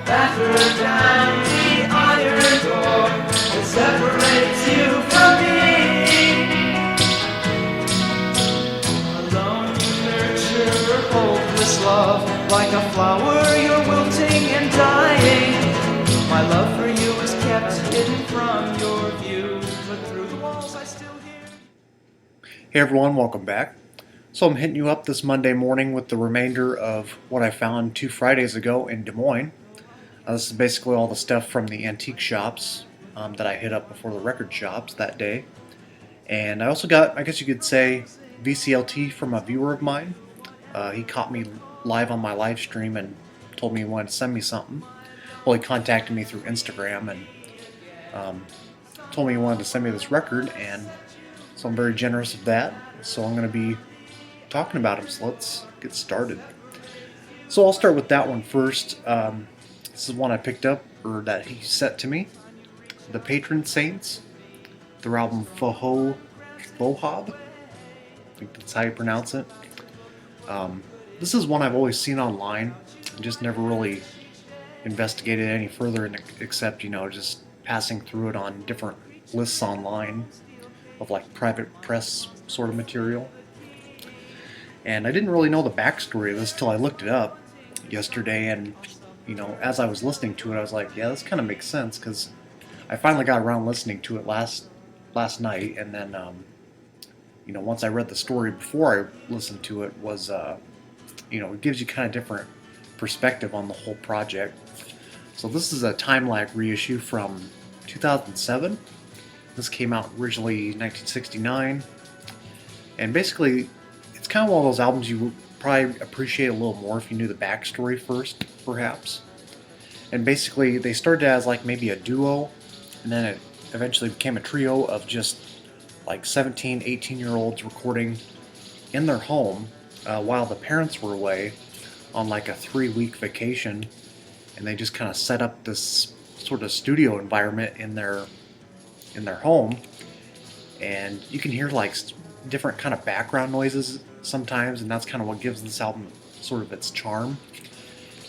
batter down the iron door that separates you from me. Alone you nurture hopeless love, like a flower you're wilting and dying. My love for you is kept hidden from your view, but through the walls I still hear. Hey everyone, welcome back. So I'm hitting you up this Monday morning with the remainder of what I found 2 Fridays ago in Des Moines. This is basically all the stuff from the antique shops that I hit up before the record shops that day. And I also got, I guess you could say, VCLT from a viewer of mine. He caught me live on my live stream and told me he wanted to send me something. Well, he contacted me through Instagram and told me he wanted to send me this record, and so I'm very generous of that. So I'm going to be talking about him, so let's get started. So I'll start with that one first. This is one I picked up, or that he sent to me. The Patron Saints, their album Fohob, I think that's how you pronounce it. This is one I've always seen online, and just never really investigated any further, except, just passing through it on different lists online of like private press sort of material. And I didn't really know the backstory of this till I looked it up yesterday, and as I was listening to it, I was like, yeah, this kind of makes sense, because I finally got around listening to it last night, and then once I read the story before I listened to it, was it gives you kind of different perspective on the whole project. So this is a time lag reissue from 2007. This came out originally 1969, and basically it's kind of one of those albums you would probably appreciate a little more if you knew the backstory first, perhaps. And basically they started as like maybe a duo, and then it eventually became a trio of just like 17, 18-year-olds recording in their home while the parents were away on like a 3-week vacation, and they just kind of set up this sort of studio environment in their home, and you can hear like different kind of background noises sometimes, and that's kind of what gives this album sort of its charm.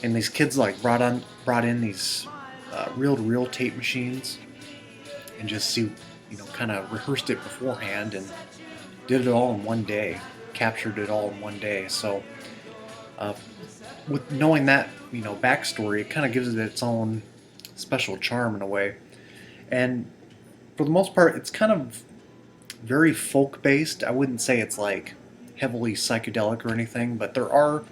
And these kids like brought in these reel-to-reel tape machines and just kind of rehearsed it beforehand and did it all in one day, captured it all in one day. So with knowing that backstory, it kind of gives it its own special charm in a way. And for the most part, it's kind of very folk based. I wouldn't say it's like heavily psychedelic or anything, but there are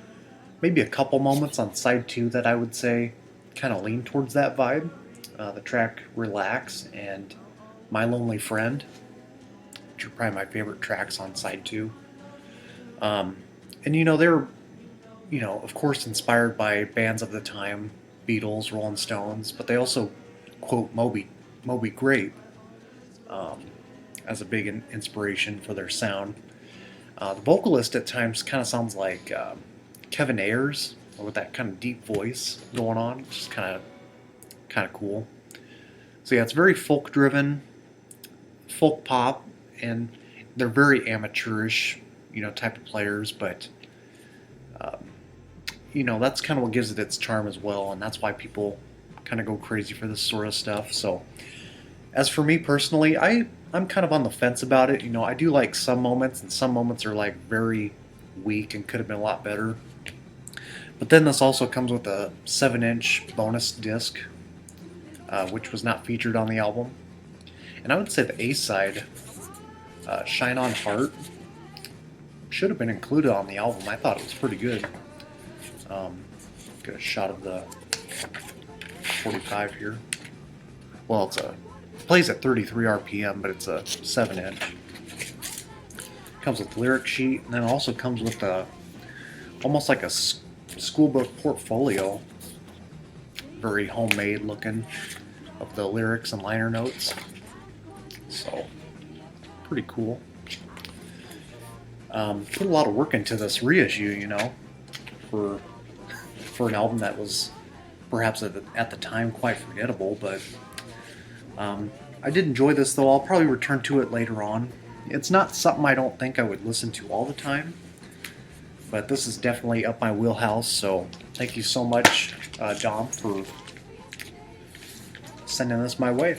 maybe a couple moments on side 2 that I would say kind of lean towards that vibe. The track Relax and My Lonely Friend, which are probably my favorite tracks on side 2. And they're of course inspired by bands of the time, Beatles, Rolling Stones, but they also quote Moby Grape as a big inspiration for their sound. The vocalist at times kind of sounds like Kevin Ayers, with that kind of deep voice going on, which is kind of cool. So yeah, it's very folk driven, folk pop, and they're very amateurish, type of players, but that's kind of what gives it its charm as well, and that's why people kind of go crazy for this sort of stuff. So as for me personally, I'm kind of on the fence about it. I do like some moments, and some moments are like very weak and could have been a lot better. But then this also comes with a 7-inch bonus disc, which was not featured on the album. And I would say the A side, Shine On Heart, should have been included on the album. I thought it was pretty good. Get a shot of the 45 here. Well, it plays at 33 RPM, but it's a 7-inch. Comes with lyric sheet, and then also comes with almost like a schoolbook portfolio, very homemade looking, of the lyrics and liner notes. So pretty cool. Put a lot of work into this reissue, for an album that was perhaps at the time quite forgettable, but I did enjoy this, though. I'll probably return to it later on. It's not something I don't think I would listen to all the time, but this is definitely up my wheelhouse, so thank you so much, Dom, for sending this my way.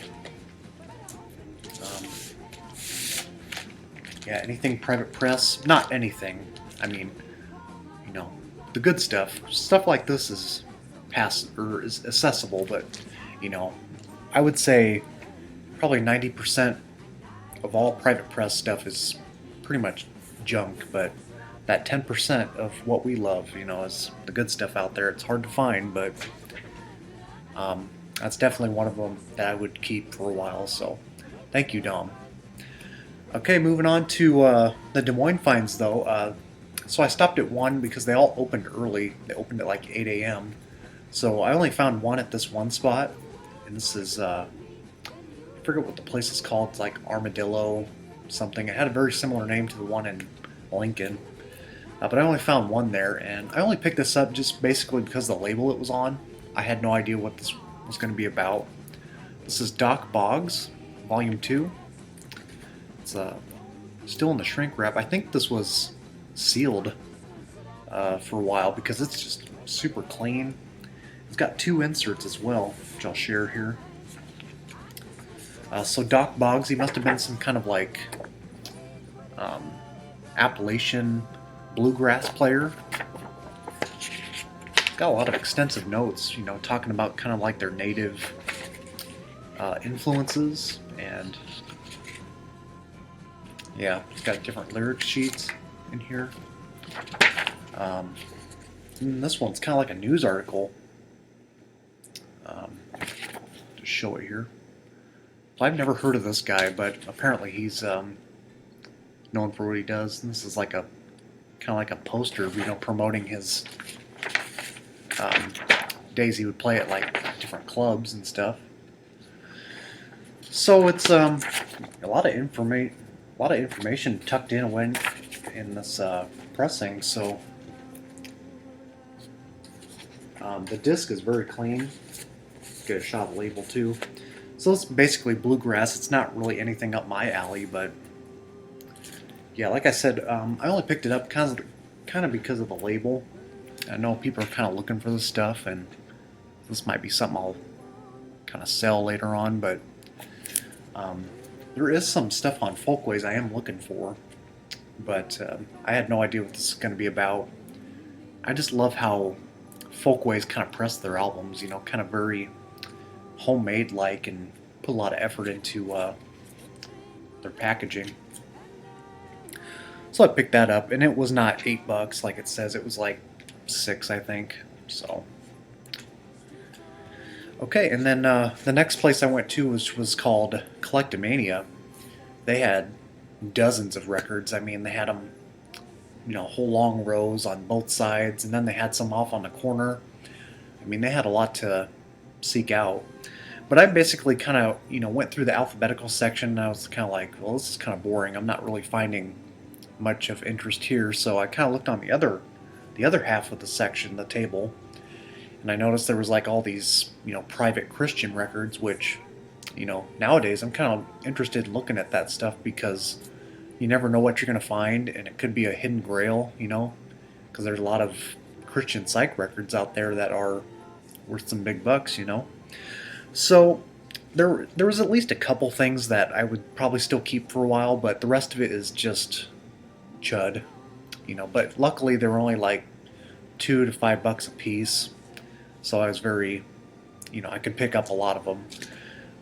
Yeah, anything private press, not anything. I mean, you know, the good stuff. Stuff like this is is accessible, but you know, I would say probably 90% of all private press stuff is pretty much junk, but that 10% of what we love, you know, is the good stuff out there. It's hard to find, but that's definitely one of them that I would keep for a while, so thank you, Dom. Okay, moving on to the Des Moines finds, though. So I stopped at one because they all opened early. They opened at like 8 a.m. So I only found one at this one spot, and this is, I forget what the place is called. It's like Armadillo something. It had a very similar name to the one in Lincoln. But I only found one there, and I only picked this up just basically because of the label it was on. I had no idea what this was going to be about. This is Doc Boggs, Volume 2. It's still in the shrink wrap. I think this was sealed for a while because it's just super clean. It's got 2 inserts as well, which I'll share here. So Doc Boggs, he must have been some kind of like Appalachian bluegrass player. Got a lot of extensive notes, you know, talking about kind of like their native influences, and yeah, it's got different lyric sheets in here. And this one's kind of like a news article. Just show it here. So I've never heard of this guy, but apparently he's known for what he does. And this is like a kind of like a poster, you know, promoting his days he would play at like different clubs and stuff. So it's a lot of information tucked in this pressing. So the disc is very clean. Get a shot of the label too. So it's basically bluegrass. It's not really anything up my alley, but yeah, like I said, I only picked it up kind of because of the label. I know people are kind of looking for this stuff, and this might be something I'll kind of sell later on, but there is some stuff on Folkways I am looking for, but I had no idea what this is going to be about. I just love how Folkways kind of press their albums, you know, kind of very homemade-like, and put a lot of effort into their packaging. So I picked that up, and it was not $8 like it says. It was like 6, I think. So okay, and then the next place I went to was called Collectomania. They had dozens of records. I mean, they had them, you know, whole long rows on both sides, and then they had some off on the corner. I mean, they had a lot to seek out. But I basically kind of, you know, went through the alphabetical section, and I was kind of like, well, this is kind of boring. I'm not really finding much of interest here, so I kind of looked on the other half of the section, the table, and I noticed there was like all these, you know, private Christian records, which, you know, nowadays I'm kind of interested in looking at that stuff because you never know what you're going to find, and it could be a hidden grail, you know, because there's a lot of Christian psych records out there that are worth some big bucks, you know. So there was at least a couple things that I would probably still keep for a while, but the rest of it is just chud, you know. But luckily they were only like $2 to $5 a piece, so I was very, you know, I could pick up a lot of them.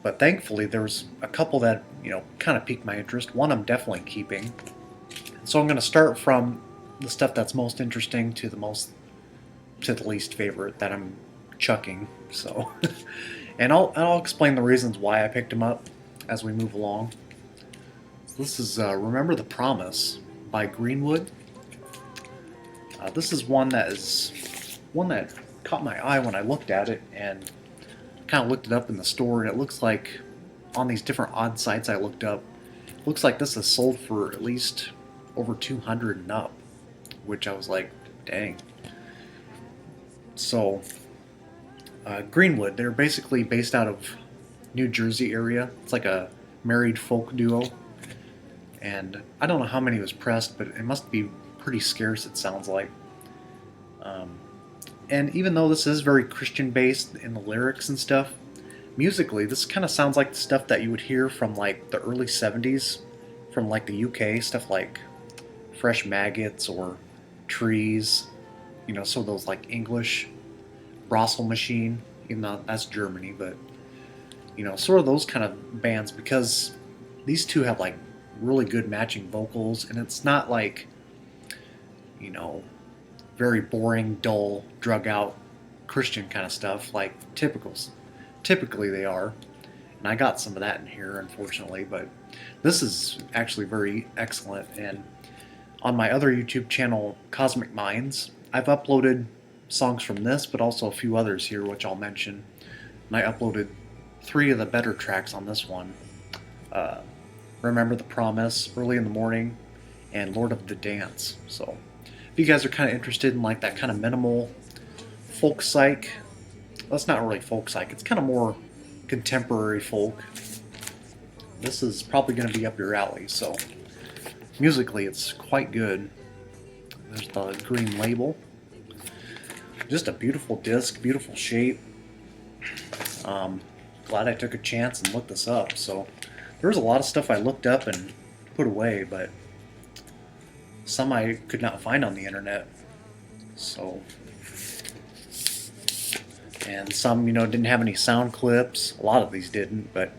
But thankfully there was a couple that, you know, kind of piqued my interest. One I'm definitely keeping. So I'm going to start from the stuff that's most interesting to the least favorite that I'm chucking. So and I'll explain the reasons why I picked them up as we move along. So this is Remember the Promise by Greenwood. This is one that caught my eye when I looked at it, and kind of looked it up in the store, and it looks like on these different odd sites I looked up, it looks like this is sold for at least over $200 and up, which I was like, dang. So Greenwood, they're basically based out of New Jersey area. It's like a married folk duo, and I don't know how many was pressed, but it must be pretty scarce, it sounds like. And even though this is very Christian based in the lyrics and stuff, musically, this kind of sounds like the stuff that you would hear from like the early 70s from like the UK, stuff like Fresh Maggots or Trees, you know, some of those like English Brossel Machine, even though that's Germany, but you know, sort of those kind of bands, because these two have like really good matching vocals, and it's not like, you know, very boring, dull, drug out Christian kind of stuff like typically they are. And I got some of that in here, unfortunately, but this is actually very excellent. And on my other YouTube channel, Cosmic Minds, I've uploaded songs from this, but also a few others here, which I'll mention. And I uploaded 3 of the better tracks on this one. Remember the Promise, Early in the Morning, and Lord of the Dance. So if you guys are kind of interested in like that kind of minimal folk psych, well, it's not really folk psych, it's kind of more contemporary folk, this is probably going to be up your alley. So musically it's quite good. There's the green label. Just a beautiful disc, beautiful shape. Glad I took a chance and looked this up. So there's a lot of stuff I looked up and put away, but some I could not find on the internet. So, and some, you know, didn't have any sound clips. A lot of these didn't, but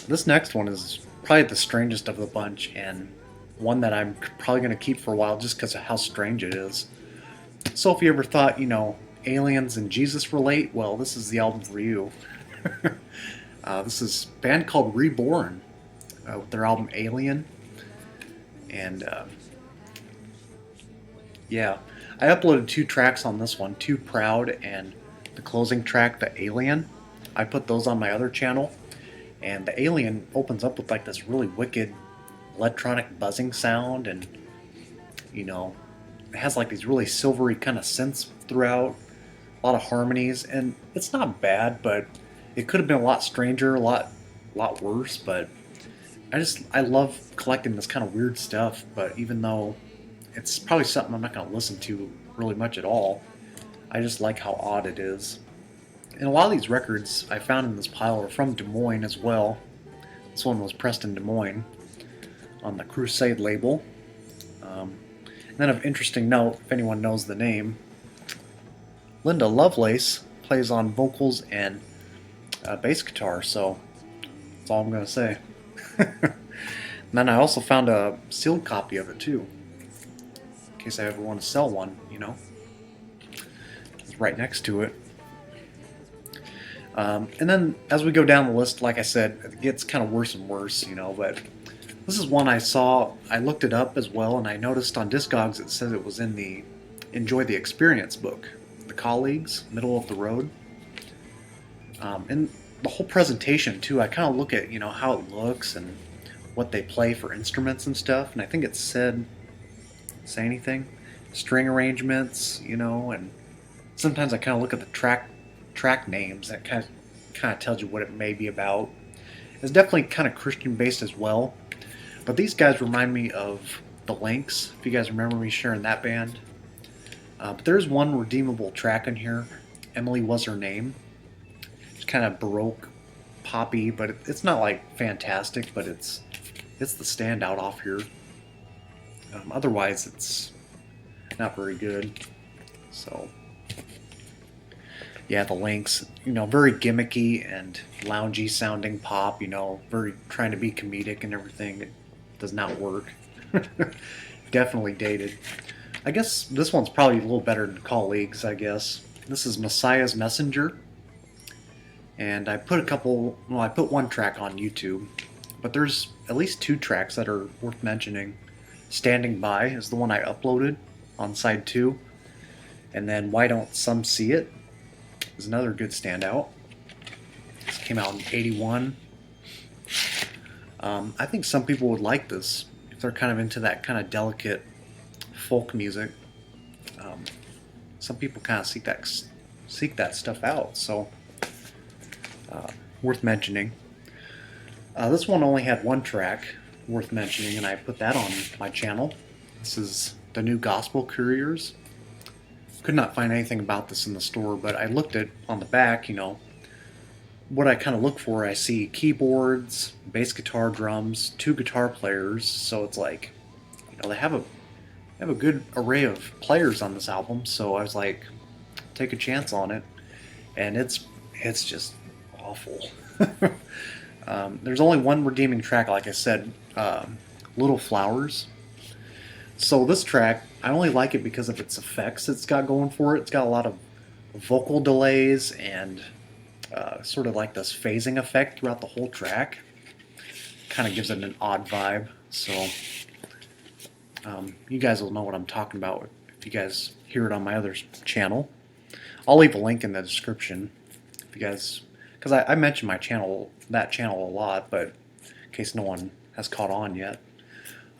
this next one is probably the strangest of the bunch, and one that I'm probably going to keep for a while just because of how strange it is. So if you ever thought, you know, aliens and Jesus relate, well, this is the album for you. This is a band called Reborn with their album Alien. And yeah, I uploaded 2 tracks on this one, Too Proud and the closing track, The Alien. I put those on my other channel. And the Alien opens up with like this really wicked electronic buzzing sound, and you know, it has like these really silvery kind of synths throughout, a lot of harmonies, and it's not bad, but it could have been a lot stranger, a lot worse. But I love collecting this kind of weird stuff, but even though it's probably something I'm not going to listen to really much at all, I just like how odd it is. And a lot of these records I found in this pile are from Des Moines as well. This one was pressed in Des Moines on the Crusade label. And then of interesting note, if anyone knows the name, Linda Lovelace plays on vocals and bass guitar, so that's all I'm going to say. And then I also found a sealed copy of it too, in case I ever want to sell one, you know. It's right next to it. And then as we go down the list, like I said, it gets kind of worse and worse, you know, but this is one I saw, I looked it up as well, and I noticed on Discogs it says it was in the Enjoy the Experience book, The Colleagues, Middle of the Road. And the whole presentation too, I kind of look at, you know, how it looks and what they play for instruments and stuff, and I think it say anything, string arrangements, you know, and sometimes I kind of look at the track names, that kind of tells you what it may be about. It's definitely kind of Christian based as well, but these guys remind me of the Lynx, if you guys remember me sharing that band. But there's one redeemable track in here, Emily Was Her Name. It's kind of Baroque poppy, but it's not like fantastic, but it's the standout off here. Otherwise it's not very good. So yeah, the Lynx, you know, very gimmicky and loungy sounding pop, you know, very trying to be comedic and everything. It does not work. Definitely dated. I guess this one's probably a little better than Colleagues, I guess. This is Messiah's Messenger. And I put I put 1 track on YouTube, but there's at least 2 tracks that are worth mentioning. Standing By is the one I uploaded on side 2. And then Why Don't Some See It is another good standout. This came out in '81. I think some people would like this if they're kind of into that kind of delicate folk music. Some people kind of seek that stuff out, so worth mentioning. This one only had 1 track worth mentioning, and I put that on my channel. This is The New Gospel Couriers. Could not find anything about this in the store, but I looked at on the back, you know, what I kind of look for, I see keyboards, bass guitar, drums, two guitar players. So it's like, they have a good array of players on this album. So I was like, take a chance on it, and it's just awful. There's only one redeeming track, like I said, Little Flowers. So this track, I only like it because of its effects it's got going for it. It's got a lot of vocal delays and sort of like this phasing effect throughout the whole track. Kind of gives it an odd vibe. So you guys will know what I'm talking about if you guys hear it on my other channel. I'll leave a link in the description if you guys, because I mentioned that channel a lot, but in case no one has caught on yet.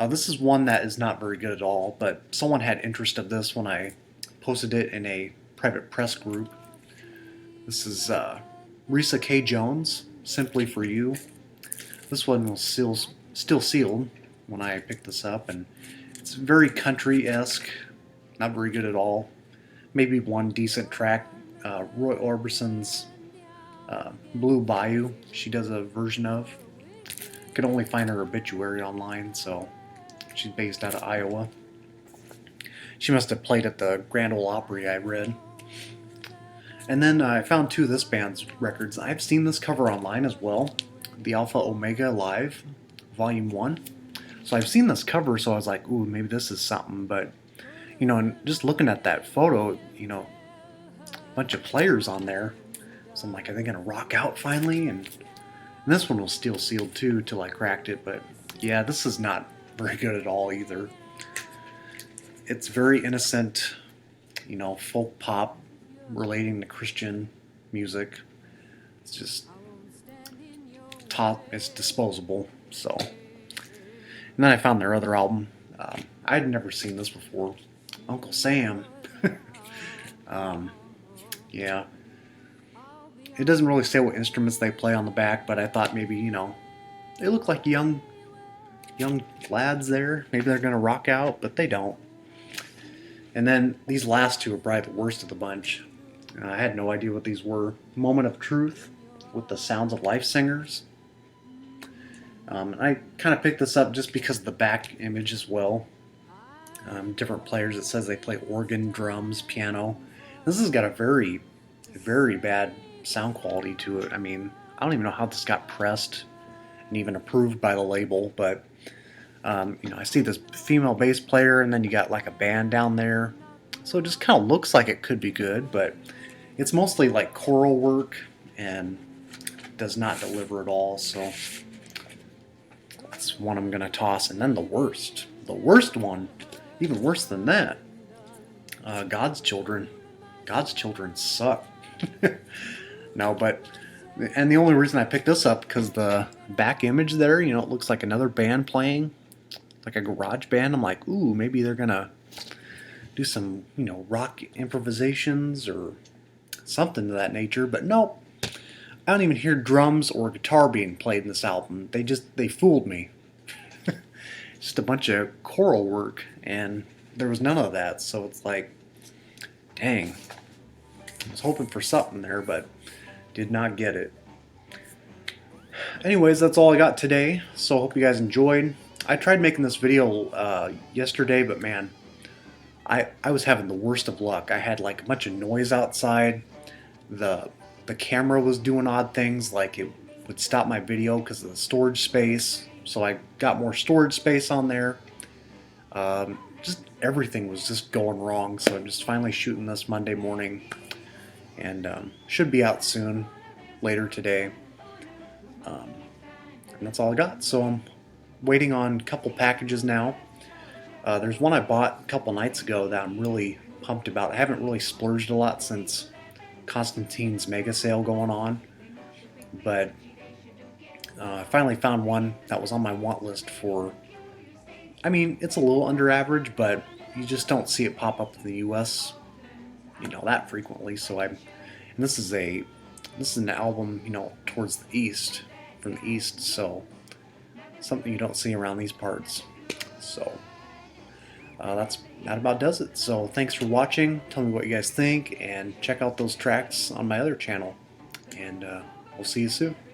This is one that is not very good at all, but someone had interest of this when I posted it in a private press group. This is Risa K. Jones, Simply For You. This one was still sealed when I picked this up, and it's very country-esque, not very good at all. Maybe one decent track, Roy Orbison's Blue Bayou, she does a version of. Could only find her obituary online, so she's based out of Iowa. She must have played at the Grand Ole Opry, I read. And then I found two of this band's records. I've seen this cover online as well, the Alpha Omega Live, Volume 1. So I've seen this cover, so I was like, ooh, maybe this is something. But, and just looking at that photo, a bunch of players on there. So I'm like, are they going to rock out finally? And this one was still sealed too till I cracked it. But yeah, this is not very good at all either. It's very innocent, folk pop relating to Christian music. It's just it's disposable. So, and then I found their other album. I'd never seen this before, Uncle Sam. Yeah, it doesn't really say what instruments they play on the back, but I thought maybe they look like young lads there. Maybe they're gonna rock out, but they don't. And then these last two are probably the worst of the bunch. I had no idea what these were. Moment of Truth with the Sounds of Life Singers. And I kind of picked this up just because of the back image as well. Different players. It says they play organ, drums, piano. This has got a very, very bad sound quality to it. I mean, I don't even know how this got pressed and even approved by the label, but I see this female bass player, and then you got like a band down there. So it just kind of looks like it could be good, but it's mostly like choral work and does not deliver at all. So that's one I'm going to toss. And then the worst one, even worse than that, God's Children. God's Children suck. No, but, and the only reason I picked this up because the back image there, it looks like another band playing, like a garage band. I'm like, ooh, maybe they're gonna do some, rock improvisations or something to that nature. But nope, I don't even hear drums or guitar being played in this album. They fooled me. Just a bunch of choral work, and there was none of that. So it's like, dang, I was hoping for something there, but did not get it. Anyways, that's all I got today, so I hope you guys enjoyed. I tried making this video yesterday, but man, I was having the worst of luck. I had like a bunch of noise outside. The camera was doing odd things, like it would stop my video because of the storage space, so I got more storage space on there. Just everything was just going wrong, so I'm just finally shooting this Monday morning, and should be out soon, later today. And that's all I got. So I'm waiting on a couple packages now. There's one I bought a couple nights ago that I'm really pumped about. I haven't really splurged a lot since Constantine's mega sale going on, but I finally found one that was on my want list for, I mean, it's a little under average, but you just don't see it pop up in the US, that frequently. So and this is an album, towards the east, from the east, so something you don't see around these parts. So that about does it. So thanks for watching. Tell me what you guys think, and check out those tracks on my other channel. And We'll see you soon.